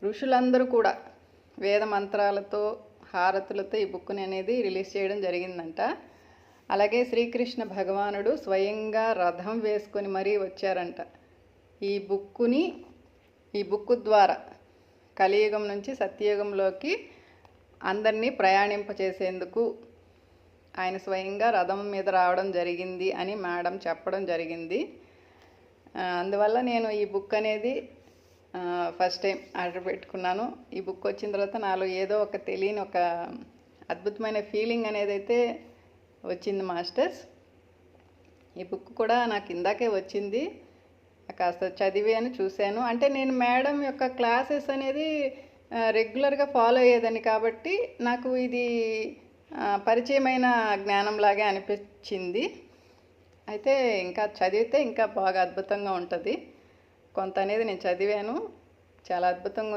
ఋషులందరూ కూడా వేద మంత్రాలతో హారతులతో ఈ బుక్ని అనేది రిలీజ్ చేయడం జరిగిందంట. అలాగే శ్రీకృష్ణ భగవానుడు స్వయంగా రథం వేసుకొని మరీ వచ్చారంట. ఈ బుక్కు ద్వారా కలియుగం నుంచి సత్యయుగంలోకి అందరినీ ప్రయాణింపచేసేందుకు ఆయన స్వయంగా రథం మీద రావడం జరిగింది అని మేడం చెప్పడం జరిగింది. అందువల్ల నేను ఈ బుక్ అనేది ఫస్ట్ టైం ఆర్డర్ పెట్టుకున్నాను. ఈ బుక్ వచ్చిన తర్వాత నాలో ఏదో ఒక తెలియని ఒక అద్భుతమైన ఫీలింగ్ అనేది అయితే వచ్చింది మాస్టర్స్. ఈ బుక్ కూడా నాకు ఇందాకే వచ్చింది, కాస్త చదివాను, చూశాను. అంటే నేను మేడం యొక్క క్లాసెస్ అనేది రెగ్యులర్గా ఫాలో అయ్యేదాన్ని కాబట్టి నాకు ఇది పరిచయమైన జ్ఞానంలాగే అనిపించింది. అయితే ఇంకా చదివితే ఇంకా బాగా అద్భుతంగా ఉంటుంది. కొంత అనేది నేను చదివాను, చాలా అద్భుతంగా